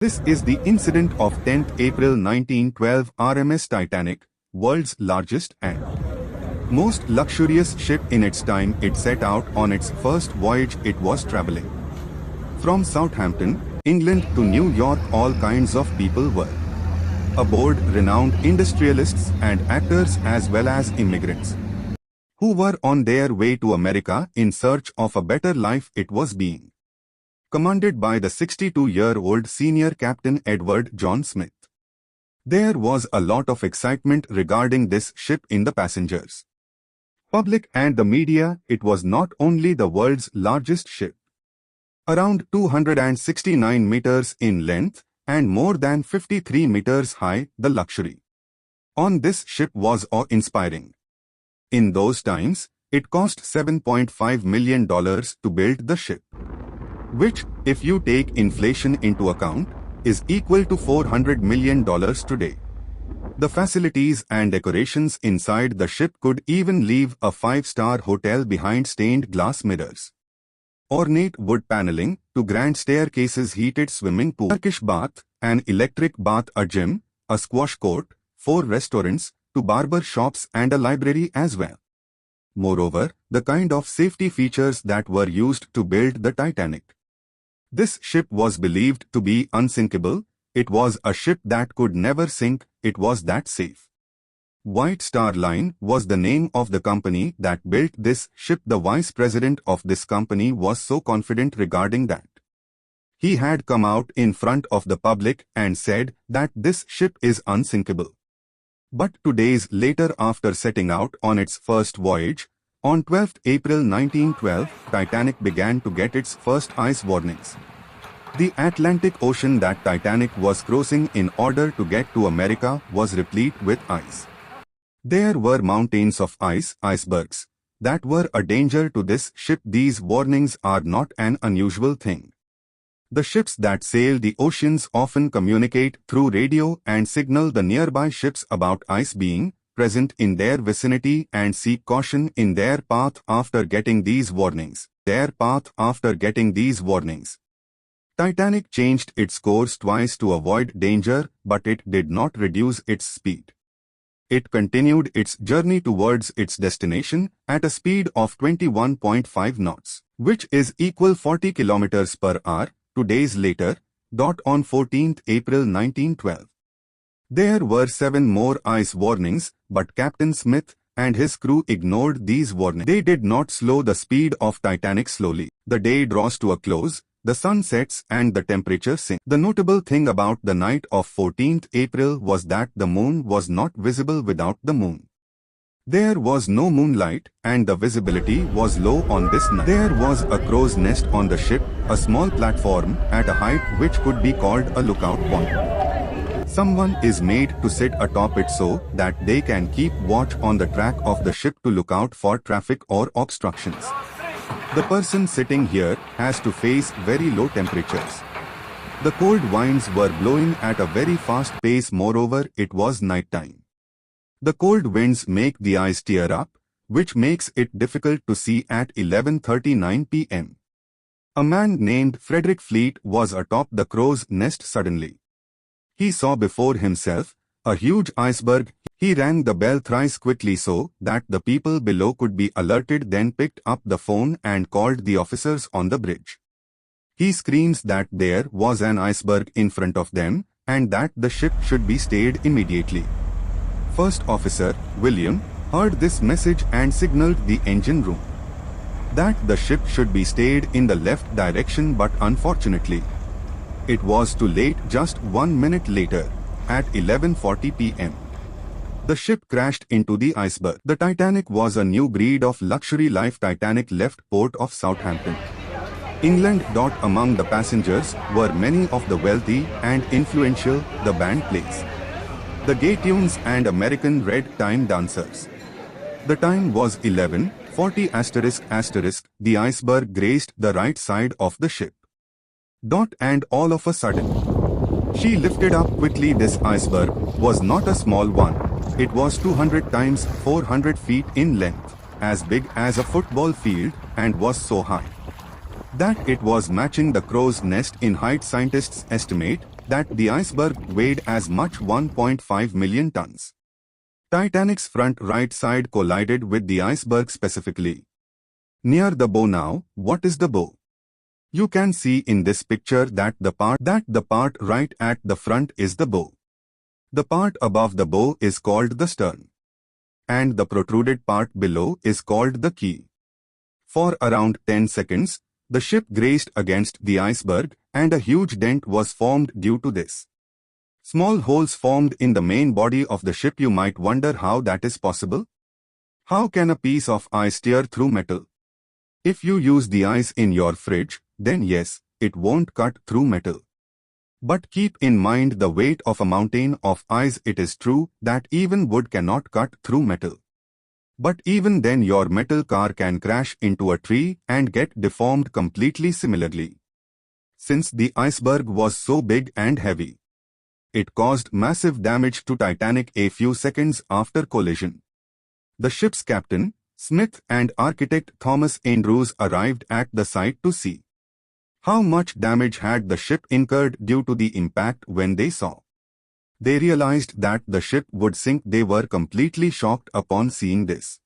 This is the incident of 10th April 1912 RMS Titanic, world's largest and most luxurious ship in its time. It set out on its first voyage. It was traveling from Southampton, England to New York. All kinds of people were aboard, renowned industrialists and actors as well as immigrants who were on their way to America in search of a better life. It was being commanded by the 62-year-old senior Captain Edward John Smith. There was a lot of excitement regarding this ship in the passengers, public and the media. It was not only the world's largest ship, around 269 meters in length and more than 53 meters high. The luxury on this ship was awe-inspiring. In those times, it cost $7.5 million to build the ship, which, if you take inflation into account, is equal to $400 million today. The facilities and decorations inside the ship could even leave a five-star hotel behind stained glass mirrors, ornate wood paneling, to grand staircases, heated swimming pool, Turkish bath, an electric bath, a gym, a squash court, 4 restaurants, to barber shops and a library as well. Moreover, the kind of safety features that were used to build the Titanic. This ship was believed to be unsinkable. It was a ship that could never sink. It was that safe. White Star Line was the name of the company that built this ship. The vice president of this company was so confident regarding that he had come out in front of the public and said that this ship is unsinkable. But 2 days later, after setting out on its first voyage, on 12th April 1912, Titanic began to get its first ice warnings. The Atlantic Ocean that Titanic was crossing in order to get to America was replete with ice. There were mountains of ice, icebergs, that were a danger to this ship. These warnings are not an unusual thing. The ships that sail the oceans often communicate through radio and signal the nearby ships about ice being present in their vicinity and seek caution in their path after getting these warnings. Titanic changed its course twice to avoid danger, but it did not reduce its speed. It continued its journey towards its destination at a speed of 21.5 knots, which is equal 40 kilometers per hour. 2 days later, on 14th April 1912, there were 7 more ice warnings, but Captain Smith and his crew ignored these warnings. They did not slow the speed of Titanic slowly. The day draws to a close, the sun sets and the temperature sinks. The notable thing about the night of 14th April was that the moon was not visible. Without the moon, there was no moonlight and the visibility was low on this night. There was a crow's nest on the ship, a small platform at a height which could be called a lookout point. Someone is made to sit atop it so that they can keep watch on the track of the ship to look out for traffic or obstructions. The person sitting here has to face very low temperatures. The cold winds were blowing at a very fast pace. Moreover, it was night time. The cold winds make the ice tear up, which makes it difficult to see at 11:39 p.m. A man named Frederick Fleet was atop the crow's nest. Suddenly, he saw before himself a huge iceberg. He rang the bell thrice quickly so that the people below could be alerted, then picked up the phone and called the officers on the bridge. He screams that there was an iceberg in front of them and that the ship should be stayed immediately. First Officer William heard this message and signaled the engine room that the ship should be stayed in the left direction, but unfortunately, it was too late. Just 1 minute later, at 11:40 p.m., the ship crashed into the iceberg. The Titanic was a new breed of luxury life. Titanic left port of Southampton, England. Among the passengers were many of the wealthy and influential. The band plays the gay tunes and American red time dancers. The time was 11:40 ***. The iceberg grazed the right side of the ship. And all of a sudden, she lifted up quickly. This iceberg was not a small one. It was 200 times 400 feet in length, as big as a football field, and was so high that it was matching the crow's nest in height. Scientists estimate that the iceberg weighed as much 1.5 million tons. Titanic's front right side collided with the iceberg specifically near the bow. Now, what is the bow? You can see in this picture that the part right at the front is the bow. The part above the bow is called the stern, and the protruded part below is called the keel. For around 10 seconds, the ship grazed against the iceberg, and a huge dent was formed due to this. Small holes formed in the main body of the ship. You might wonder how that is possible. How can a piece of ice tear through metal? If you use the ice in your fridge, then yes, it won't cut through metal. But keep in mind the weight of a mountain of ice. It is true that even wood cannot cut through metal. But even then your metal car can crash into a tree and get deformed completely similarly. Since the iceberg was so big and heavy, it caused massive damage to Titanic a few seconds after collision. The ship's captain, Smith, and architect Thomas Andrews arrived at the site to see how much damage had the ship incurred due to the impact. When they saw, they realized that the ship would sink. They were completely shocked upon seeing this.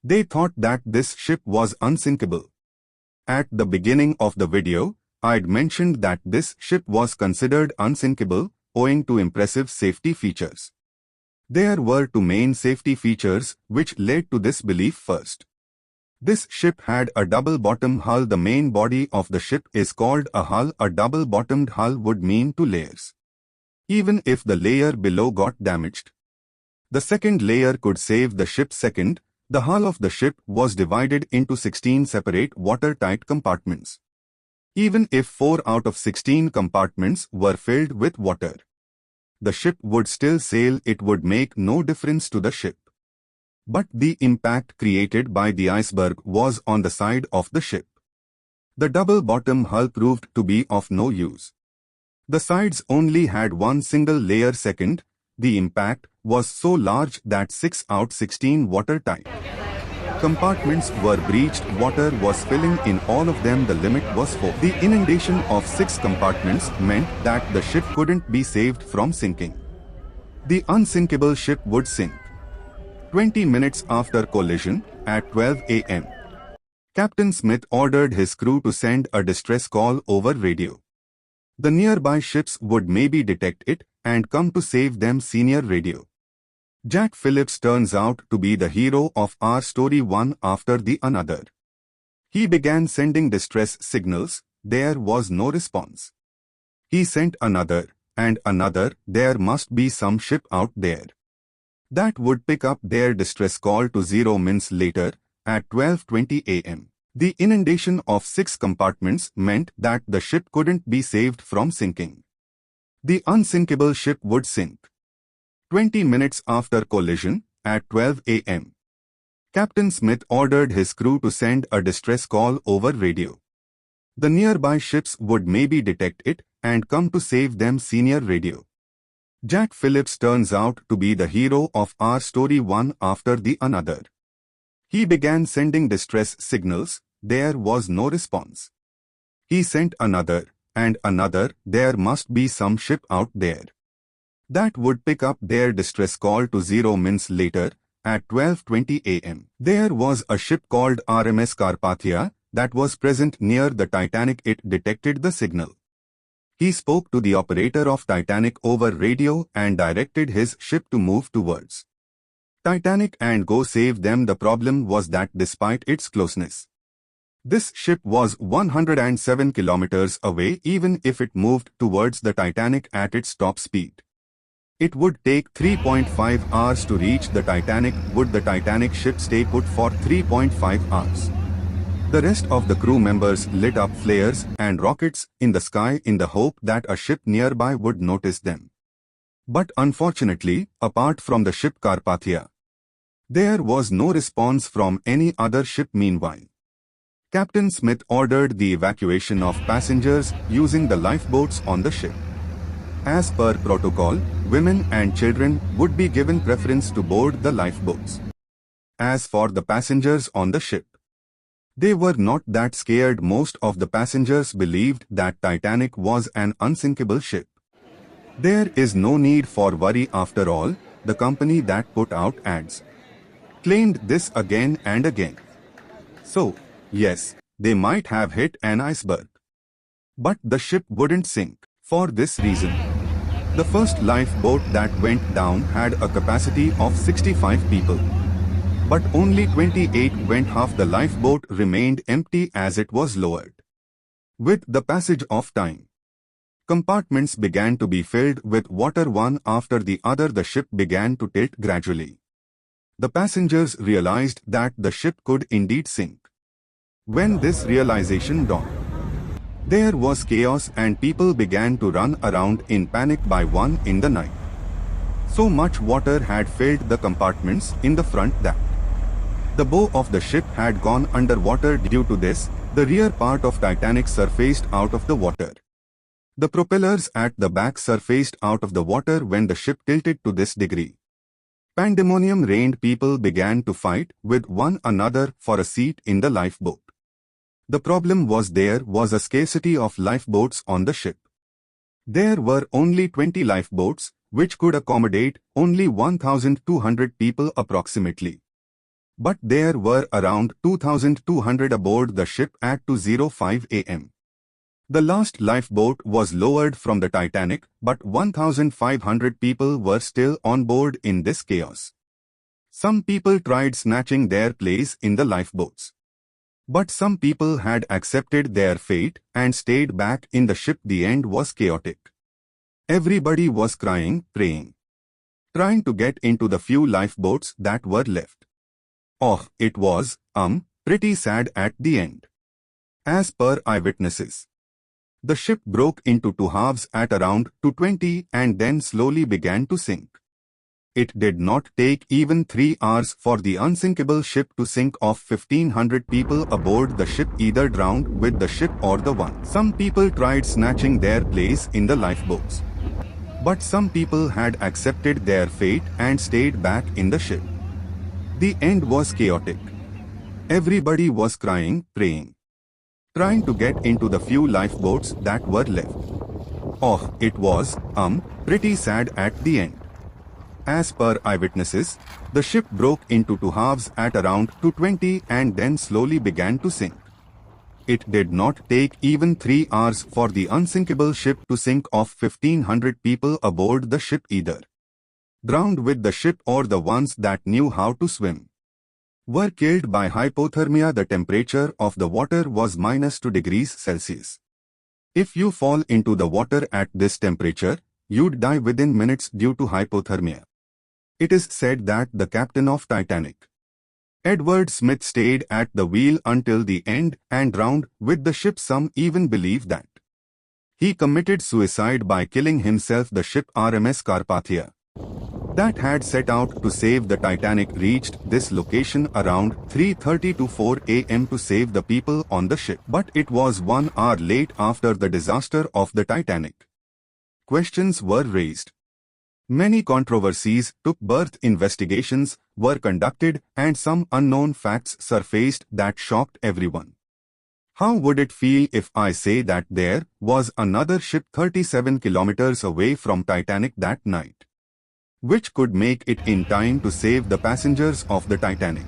They thought that this ship was unsinkable. At the beginning of the video, I'd mentioned that this ship was considered unsinkable owing to impressive safety features. There were two main safety features which led to this belief. First, this ship had a double-bottom hull. The main body of the ship is called a hull. A double-bottomed hull would mean two layers, even if the layer below got damaged. The second layer could save the ship. Second, the hull of the ship was divided into 16 separate watertight compartments. Even if 4 out of 16 compartments were filled with water, the ship would still sail. It would make no difference to the ship. But the impact created by the iceberg was on the side of the ship. The double-bottom hull proved to be of no use. The sides only had one single layer. Second, the impact was so large that 6 out of 16 watertight compartments were breached. Water was filling in all of them. The limit was 4. The inundation of 6 compartments meant that the ship couldn't be saved from sinking. The unsinkable ship would sink. 20 minutes after collision, at 12 a.m., Captain Smith ordered his crew to send a distress call over radio. The nearby ships would maybe detect it and come to save them. Senior radio Jack Phillips turns out to be the hero of our story. One after the another, he began sending distress signals. There was no response. He sent another and another. There must be some ship out there that would pick up their distress call. 0 minutes later, at 12:20 a.m., the inundation of 6 compartments meant that the ship couldn't be saved from sinking. The unsinkable ship would sink. 20 minutes after collision, at 12 a.m., Captain Smith ordered his crew to send a distress call over radio. The nearby ships would maybe detect it and come to save them. Senior radio Jack Phillips turns out to be the hero of our story. One after the another, he began sending distress signals. There was no response. He sent another and another. There must be some ship out there that would pick up their distress call. 0 minutes later, at 12:20 a.m., there was a ship called RMS Carpathia that was present near the Titanic. It detected the signal. He spoke to the operator of Titanic over radio and directed his ship to move towards Titanic and go save them. The problem was that despite its closeness, this ship was 107 kilometers away. Even if it moved towards the Titanic at its top speed, it would take 3.5 hours to reach the Titanic. Would the Titanic ship stay put for 3.5 hours? The rest of the crew members lit up flares and rockets in the sky in the hope that a ship nearby would notice them. But unfortunately, apart from the ship Carpathia, there was no response from any other ship. Meanwhile, Captain Smith ordered the evacuation of passengers using the lifeboats on the ship. As per protocol, women and children would be given preference to board the lifeboats. As for the passengers on the ship, they were not that scared. Most of the passengers believed that Titanic was an unsinkable ship. There is no need for worry after all, the company that put out ads claimed this again and again. So, yes, they might have hit an iceberg. But the ship wouldn't sink. For this reason, the first lifeboat that went down had a capacity of 65 people. But only 28 went. Half the lifeboat remained empty as it was lowered. With the passage of time, compartments began to be filled with water one after the other. The ship began to tilt gradually. The passengers realized that the ship could indeed sink. When this realization dawned, there was chaos and people began to run around in panic by 1 in the night. So much water had filled the compartments in the front that the bow of the ship had gone underwater. Due to this, the rear part of Titanic surfaced out of the water. The propellers at the back surfaced out of the water when the ship tilted to this degree. Pandemonium reigned. People began to fight with one another for a seat in the lifeboat. The problem was there was a scarcity of lifeboats on the ship. There were only 20 lifeboats, which could accommodate only 1,200 people approximately. But there were around 2,200 aboard the ship at 2:05 a.m. The last lifeboat was lowered from the Titanic, but 1,500 people were still on board in this chaos. Some people tried snatching their place in the lifeboats. But some people had accepted their fate and stayed back in the ship. The end was chaotic. Everybody was crying, praying, trying to get into the few lifeboats that were left. Oh, it was, pretty sad at the end. As per eyewitnesses, the ship broke into two halves at around 2:20 and then slowly began to sink. It did not take even 3 hours for the unsinkable ship to sink. Of 1,500 people aboard the ship either drowned with the ship or the one. Some people tried snatching their place in the lifeboats. But some people had accepted their fate and stayed back in the ship. The end was chaotic. Everybody was crying, praying, trying to get into the few lifeboats that were left. Oh, it was, pretty sad at the end. As per eyewitnesses, the ship broke into two halves at around 2:20 and then slowly began to sink. It did not take even 3 hours for the unsinkable ship to sink. Of 1,500 people aboard the ship either drowned with the ship or the ones that knew how to swim were killed by hypothermia. The temperature of the water was -2 degrees Celsius. If you fall into the water at this temperature, you'd die within minutes due to hypothermia. It is said that the captain of Titanic, Edward Smith, stayed at the wheel until the end and drowned with the ship. Some even believe that he committed suicide by killing himself. The ship RMS Carpathia, that had set out to save the Titanic, reached this location around 3:30 to 4 a.m. to save the people on the ship. But it was 1 hour late after the disaster of the Titanic. Questions were raised. Many controversies took birth. Investigations were conducted and some unknown facts surfaced that shocked everyone. How would it feel if I say that there was another ship 37 kilometers away from Titanic that night, which could make it in time to save the passengers of the Titanic?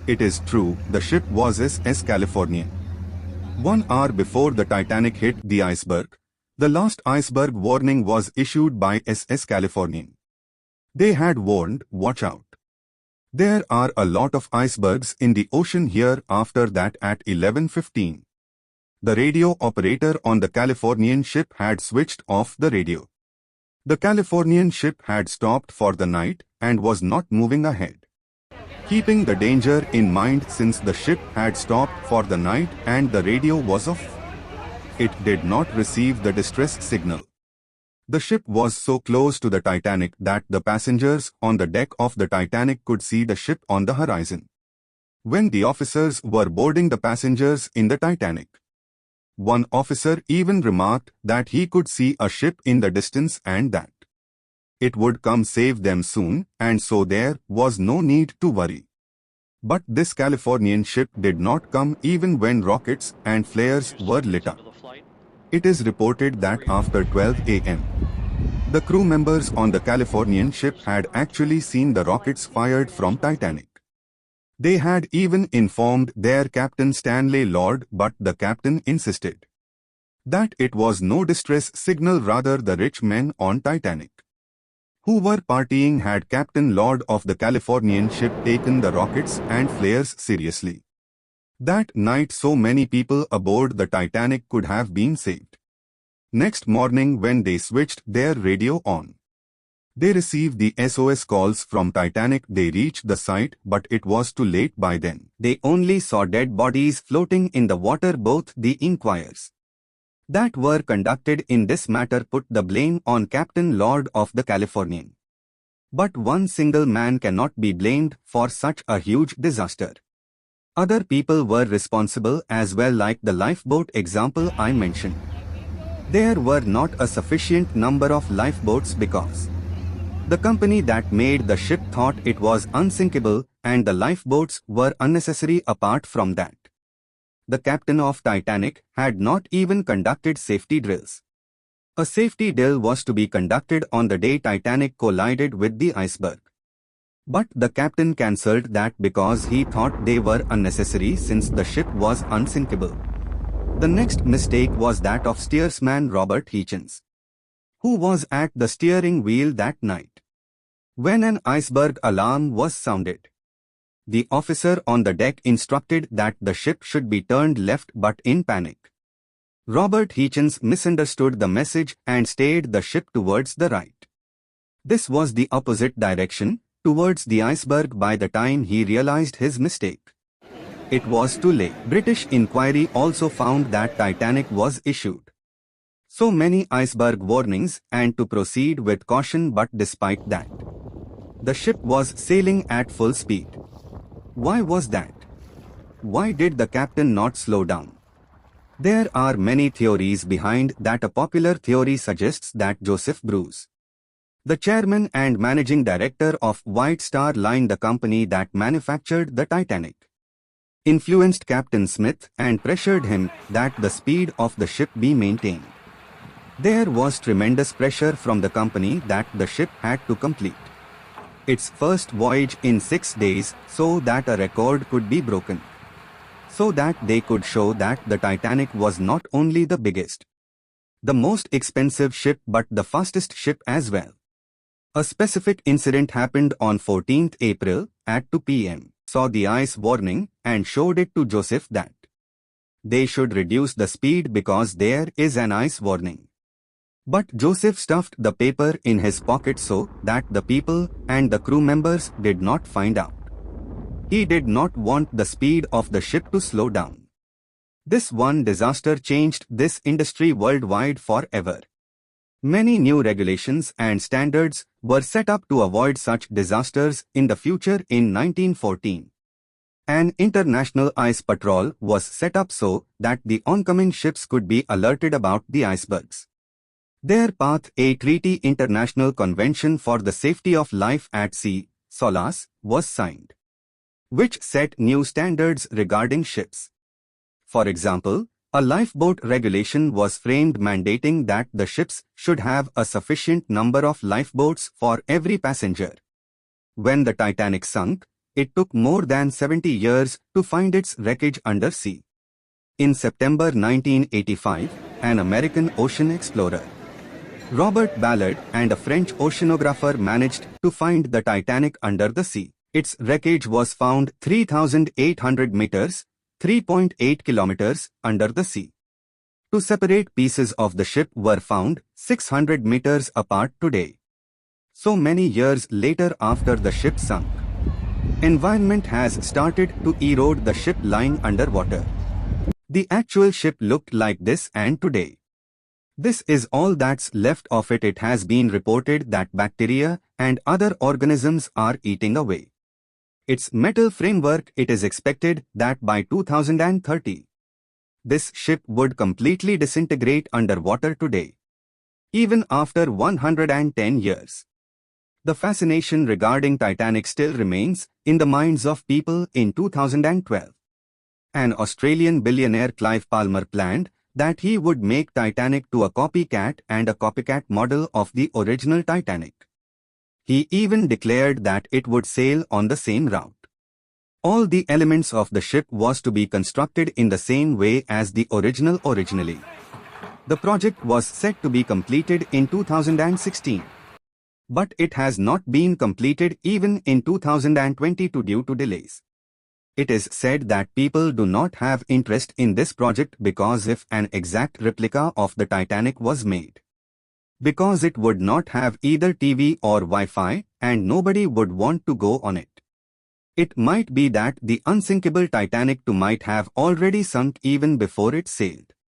It is true, the ship was SS Californian. 1 hour before the Titanic hit the iceberg, the last iceberg warning was issued by SS Californian. They had warned, watch out. There are a lot of icebergs in the ocean here. After that, at 11:15, the radio operator on the Californian ship had switched off the radio. The Californian ship had stopped for the night and was not moving ahead. Keeping the danger in mind, since the ship had stopped for the night and the radio was off, it did not receive the distress signal. The ship was so close to the Titanic that the passengers on the deck of the Titanic could see the ship on the horizon. When the officers were boarding the passengers in the Titanic, one officer even remarked that he could see a ship in the distance and that it would come save them soon, and so there was no need to worry. But this Californian ship did not come even when rockets and flares were lit up. It is reported that after 12 a.m., The crew members on the Californian ship had actually seen the rockets fired from Titanic. They had even informed their captain Stanley Lord, but the captain insisted that it was no distress signal, rather the rich men on Titanic who were partying had Captain Lord of the Californian ship taken the rockets and flares seriously. That night so many people aboard the Titanic could have been saved. Next morning when they switched their radio on, they received the SOS calls from Titanic. They reached the site, but it was too late by then. They only saw dead bodies floating in the water. Both the inquiries that were conducted in this matter put the blame on Captain Lord of the Californian. But one single man cannot be blamed for such a huge disaster. Other people were responsible as well, like the lifeboat example I mentioned. There were not a sufficient number of lifeboats because the company that made the ship thought it was unsinkable and the lifeboats were unnecessary. Apart from that, the captain of Titanic had not even conducted safety drills. A safety drill was to be conducted on the day Titanic collided with the iceberg. But the captain cancelled that because he thought they were unnecessary since the ship was unsinkable. The next mistake was that of steersman Robert Hitchens, who was at the steering wheel that night when an iceberg alarm was sounded. The officer on the deck instructed that the ship should be turned left, but in panic, Robert Hitchens misunderstood the message and steered the ship towards the right. This was the opposite direction, towards the iceberg. By the time he realized his mistake, it was too late. British inquiry also found that Titanic was issued so many iceberg warnings and to proceed with caution, but despite that, the ship was sailing at full speed. Why was that? Why did the captain not slow down? There are many theories behind that. A popular theory suggests that Joseph Bruce, the chairman and managing director of White Star Line, the company that manufactured the Titanic, influenced Captain Smith and pressured him that the speed of the ship be maintained. There was tremendous pressure from the company that the ship had to complete its first voyage in 6 days so that a record could be broken, so that they could show that the Titanic was not only the biggest, the most expensive ship, but the fastest ship as well. A specific incident happened on 14th April at 2 p.m. Saw the ice warning and showed it to Joseph that they should reduce the speed because there is an ice warning. But Joseph stuffed the paper in his pocket so that the people and the crew members did not find out. He did not want the speed of the ship to slow down. This one disaster changed this industry worldwide forever. Many new regulations and standards were set up to avoid such disasters in the future. In 1914, an international ice patrol was set up so that the oncoming ships could be alerted about the icebergs. Their path, a treaty, International Convention for the Safety of Life at Sea, SOLAS, was signed, which set new standards regarding ships. For example, a lifeboat regulation was framed mandating that the ships should have a sufficient number of lifeboats for every passenger. When the Titanic sunk, it took more than 70 years to find its wreckage under sea. In September 1985, an American ocean explorer, Robert Ballard, and a French oceanographer managed to find the Titanic under the sea. Its wreckage was found 3,800 meters, 3.8 kilometers, under the sea. Two separate pieces of the ship were found 600 meters apart today. So many years later, after the ship sunk, environment has started to erode the ship lying underwater. The actual ship looked like this, and today, this is all that's left of it. It has been reported that bacteria and other organisms are eating away its metal framework. It is expected that by 2030, this ship would completely disintegrate underwater today, even after 110 years. The fascination regarding Titanic still remains in the minds of people. In 2012, an Australian billionaire, Clive Palmer, planned that he would make Titanic to a copycat and a copycat model of the original Titanic. He even declared that it would sail on the same route. All the elements of the ship was to be constructed in the same way as the original originally. The project was set to be completed in 2016. But it has not been completed even in 2022 due to delays. It is said that people do not have interest in this project because if an exact replica of the Titanic was made, because it would not have either TV or Wi-Fi and nobody would want to go on it. It might be that the unsinkable Titanic too might have already sunk even before it sailed.